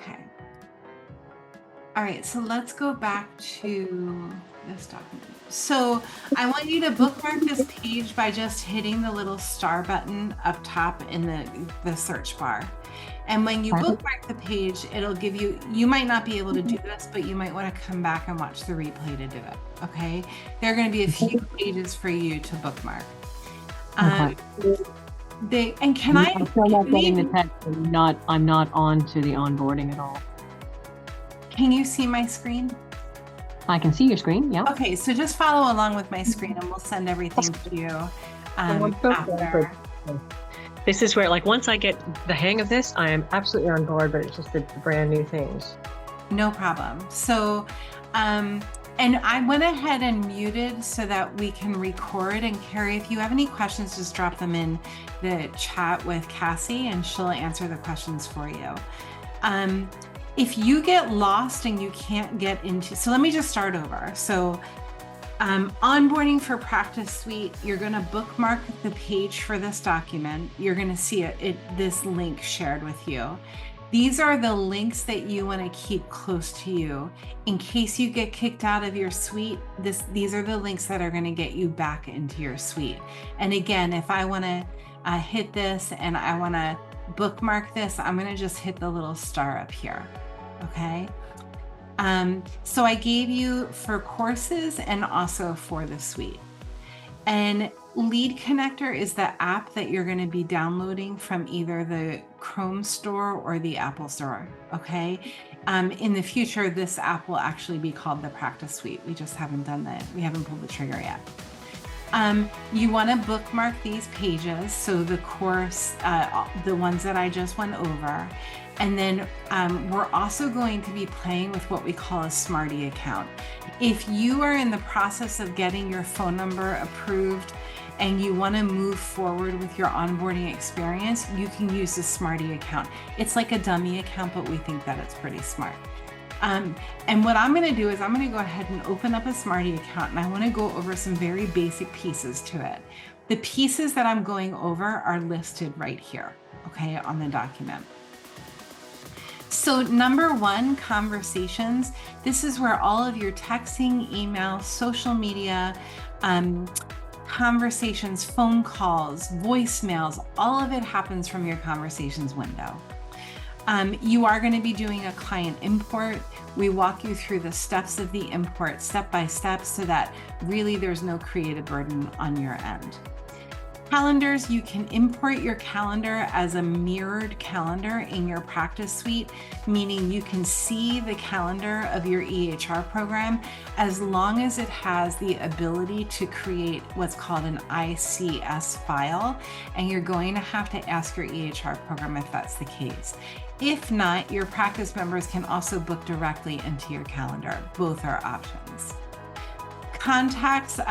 Okay. All right, so let's go back to this document. So I want you to bookmark this page by just hitting the little star button up top in the search bar. And when you bookmark the page, it'll give you, you might not be able to do this, but you might want to come back and watch the replay to do it, okay? There are going to be a few pages for you to bookmark. Okay. And can I? I'm still not getting the text. I'm not on to the onboarding at all. Can you see my screen? I can see your screen, yeah. Okay, so just follow along with my screen and we'll send everything to you after. This is where, like, once I get the hang of this, I am absolutely on board, but it's just the brand new things. No problem. So, and I went ahead and muted so that we can record. And Carrie, if you have any questions, just drop them in the chat with Cassie and she'll answer the questions for you. If you get lost and you can't get into, so let me just start over. So onboarding for Practice Suite, you're going to bookmark the page for this document. You're going to see this link shared with you. These are the links that you want to keep close to you. In case you get kicked out of your suite, these are the links that are going to get you back into your suite. And again, if I want to hit this and I want to bookmark this, I'm going to just hit the little star up here. Okay. So I gave you for courses and also for the suite. And Lead Connector is the app that you're going to be downloading from either the Chrome store or the Apple store. Okay. In the future, this app will actually be called the Practice Suite. We just haven't done that. We haven't pulled the trigger yet. You want to bookmark these pages. So the course, the ones that I just went over. And then we're also going to be playing with what we call a Smarty account. If you are in the process of getting your phone number approved and you want to move forward with your onboarding experience, you can use the Smarty account. It's like a dummy account, but we think that it's pretty smart. And what I'm going to do is I'm going to go ahead and open up a Smarty account, and I want to go over some very basic pieces to it. The pieces that I'm going over are listed right here, okay, on the document. So number one, conversations. This is where all of your texting, email, social media, conversations, phone calls, voicemails, all of it happens from your conversations window. You are going to be doing a client import. We walk you through the steps of the import step by step so that really there's no creative burden on your end. Calendars, you can import your calendar as a mirrored calendar in your Practice Suite, meaning you can see the calendar of your EHR program as long as it has the ability to create what's called an ICS file, and you're going to have to ask your EHR program if that's the case. If not, your practice members can also book directly into your calendar. Both are options. Contacts,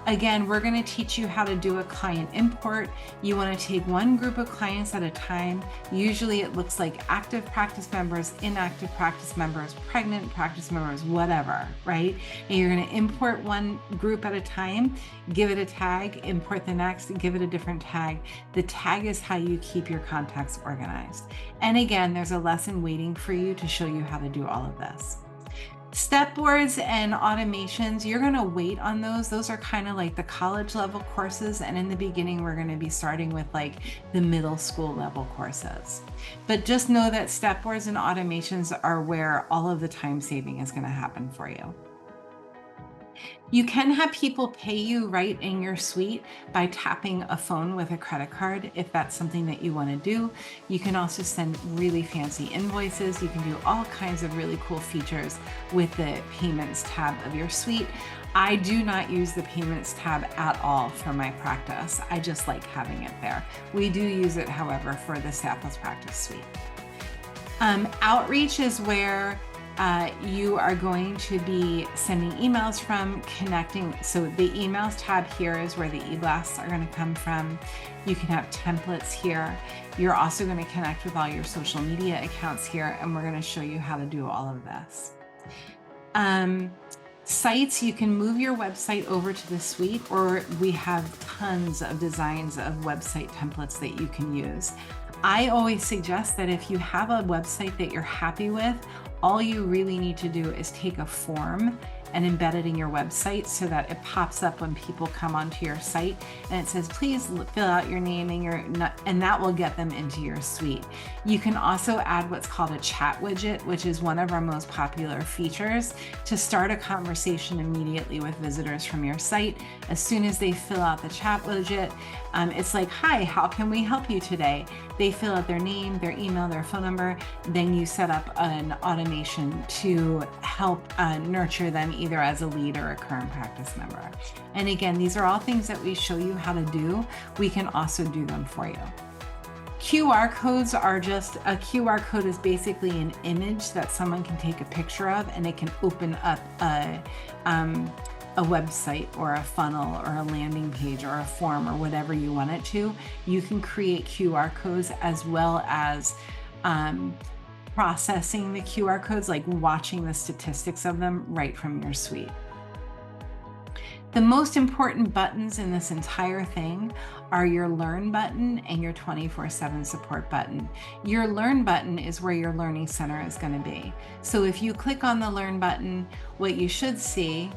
again, we're going to teach you how to do a client import. You want to take one group of clients at a time. Usually it looks like active practice members, inactive practice members, pregnant practice members, whatever, right? And you're going to import one group at a time, give it a tag, import the next, and give it a different tag. The tag is how you keep your contacts organized. And again, there's a lesson waiting for you to show you how to do all of this. Step boards and automations, you're going to wait on those. Those are kind of like the college level courses. And in the beginning, we're going to be starting with like the middle school level courses. But just know that step boards and automations are where all of the time saving is going to happen for you. You can have people pay you right in your suite by tapping a phone with a credit card if that's something that you want to do. You can also send really fancy invoices. You can do all kinds of really cool features with the payments tab of your suite. I do not use the payments tab at all for my practice. I just like having it there. We do use it, however, for the Staffless Practice Suite. Outreach is where you are going to be sending emails from, connecting. So the emails tab here is where the e-blasts are going to come from. You can have templates here. You're also going to connect with all your social media accounts here, and we're going to show you how to do all of this. Sites, you can move your website over to the suite, or we have tons of designs of website templates that you can use. I always suggest that if you have a website that you're happy with, all you really need to do is take a form and embed it in your website so that it pops up when people come onto your site and it says, please fill out your name and that will get them into your suite. You can also add what's called a chat widget, which is one of our most popular features, to start a conversation immediately with visitors from your site. As soon as they fill out the chat widget, it's like, hi, how can we help you today? They fill out their name, their email, their phone number. Then you set up an automation to help nurture them either as a lead or a current practice member. And again, these are all things that we show you how to do. We can also do them for you. QR codes are just, a QR code is basically an image that someone can take a picture of, and it can open up a website or a funnel or a landing page or a form or whatever you want it to. You can create QR codes as well as processing the QR codes, like watching the statistics of them right from your suite. The most important buttons in this entire thing are your Learn button and your 24/7 support button. Your Learn button is where your Learning Center is going to be. So if you click on the Learn button, what you should see,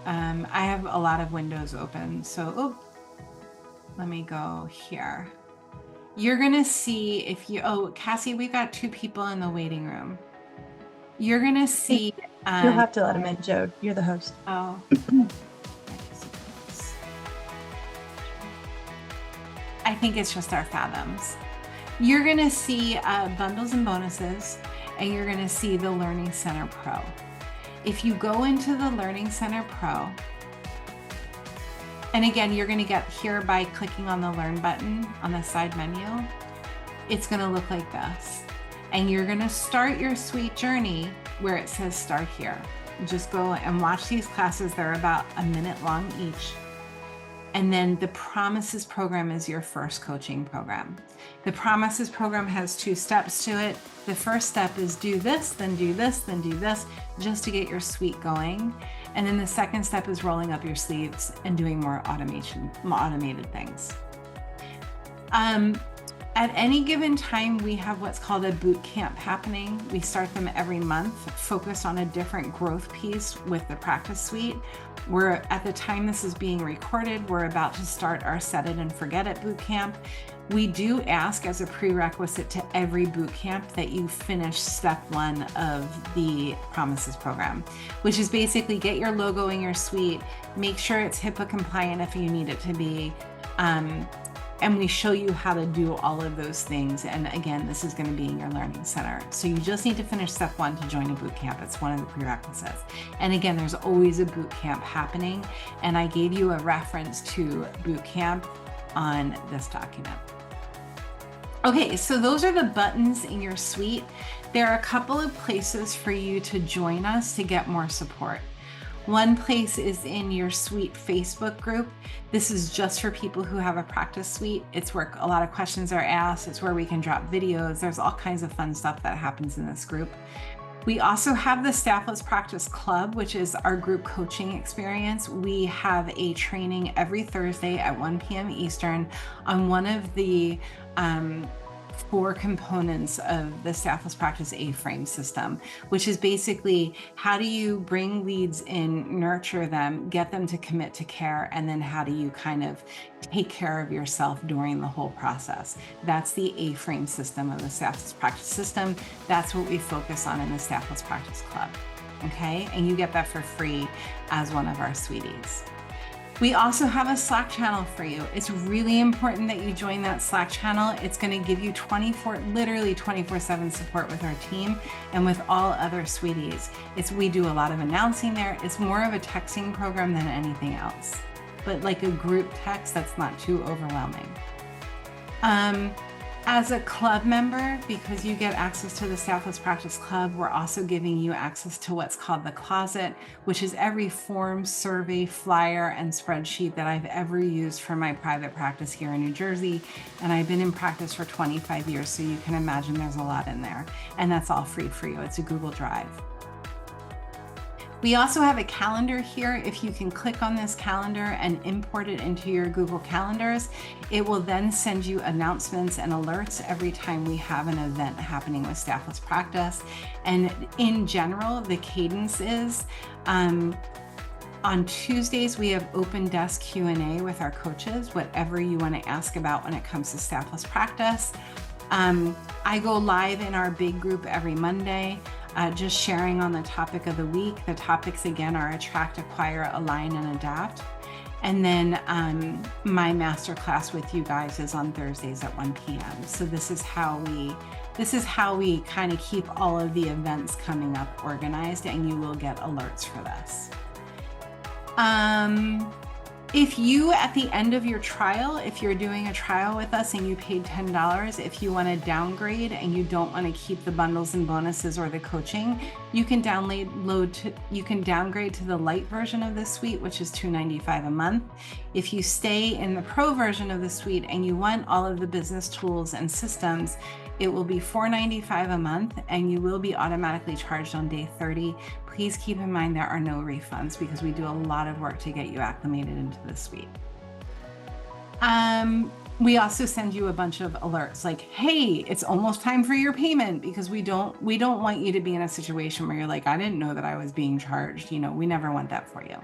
I have a lot of windows open. So, let me go here. You're going to see if you, Cassie, we got 2 people in the waiting room. You're going to see. You'll have to let them in, Joe. You're the host. Oh. I think it's just our fathoms. You're going to see bundles and bonuses, and you're going to see the Learning Center Pro. If you go into the Learning Center Pro, and again, you're going to get here by clicking on the Learn button on the side menu, it's going to look like this. And you're going to start your suite journey where it says start here. Just go and watch these classes. They're about a minute long each. And then the Promises program is your first coaching program. The Promises program has 2 steps to it. The first step is do this, then do this, then do this, just to get your suite going. And then the second step is rolling up your sleeves and doing more automated things. At any given time, we have what's called a boot camp happening. We start them every month, focused on a different growth piece with the practice suite. We're, at the time this is being recorded, we're about to start our Set It and Forget It boot camp. We do ask as a prerequisite to every boot camp that you finish step 1 of the Promises program, which is basically get your logo in your suite, make sure it's HIPAA compliant if you need it to be, and we show you how to do all of those things. And again, this is going to be in your Learning Center. So you just need to finish step 1 to join a boot camp. It's one of the prerequisites. And again, there's always a boot camp happening. And I gave you a reference to boot camp on this document. Okay, so those are the buttons in your suite. There are a couple of places for you to join us to get more support. One place is in your suite Facebook group. This is just for people who have a practice suite. It's where a lot of questions are asked. It's where we can drop videos. There's all kinds of fun stuff that happens in this group. We also have the Staffless Practice Club, which is our group coaching experience. We have a training every Thursday at 1 p.m. Eastern on one of the 4 components of the Staffless Practice A-frame system, which is basically how do you bring leads in, nurture them, get them to commit to care, and then how do you kind of take care of yourself during the whole process. That's the A-frame system of the Staffless Practice system. That's what we focus on in the Staffless Practice Club, okay? And you get that for free as one of our sweeties. We also have a Slack channel for you. It's really important that you join that Slack channel. It's going to give you literally 24/7 support with our team and with all other sweeties. We do a lot of announcing there. It's more of a texting program than anything else, but like a group text that's not too overwhelming. As a club member, because you get access to the Staffless Practice Club, we're also giving you access to what's called the closet, which is every form, survey, flyer, and spreadsheet that I've ever used for my private practice here in New Jersey. And I've been in practice for 25 years, so you can imagine there's a lot in there. And that's all free for you. It's a Google Drive. We also have a calendar here. If you can click on this calendar and import it into your Google Calendars, it will then send you announcements and alerts every time we have an event happening with Staffless Practice. And in general, the cadence is on Tuesdays, we have open desk Q&A with our coaches, whatever you want to ask about when it comes to Staffless Practice. I go live in our big group every Monday. Just sharing on the topic of the week. The topics again are attract, acquire, align, and adapt. And then my masterclass with you guys is on Thursdays at 1 p.m. So this is how we kind of keep all of the events coming up organized, and you will get alerts for this. If you, at the end of your trial, if you're doing a trial with us and you paid $10, if you want to downgrade and you don't want to keep the bundles and bonuses or the coaching, you can downgrade to the light version of the suite, which is $295 a month. If you stay in the pro version of the suite and you want all of the business tools and systems, it will be $495 a month, and you will be automatically charged on day 30. Please keep in mind there are no refunds because we do a lot of work to get you acclimated into the suite. We also send you a bunch of alerts like, hey, it's almost time for your payment, because we don't want you to be in a situation where you're like, I didn't know that I was being charged. You know, we never want that for you.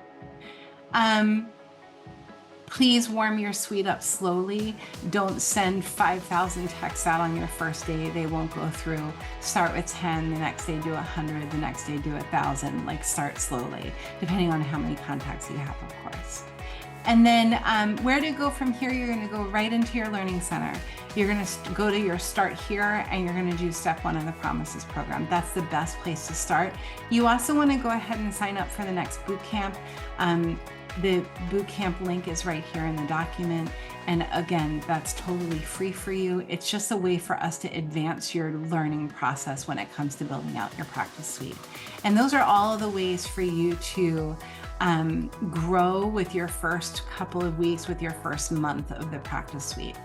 Please warm your suite up slowly. Don't send 5,000 texts out on your first day. They won't go through. Start with 10, the next day do 100, the next day do 1,000. Like, start slowly, depending on how many contacts you have, of course. And then where to go from here, you're gonna go right into your Learning Center. You're gonna go to your Start Here, and you're gonna do step 1 of the Promises program. That's the best place to start. You also wanna go ahead and sign up for the next boot camp. The bootcamp link is right here in the document. And again, that's totally free for you. It's just a way for us to advance your learning process when it comes to building out your practice suite. And those are all of the ways for you to grow with your first couple of weeks, with your first month of the practice suite.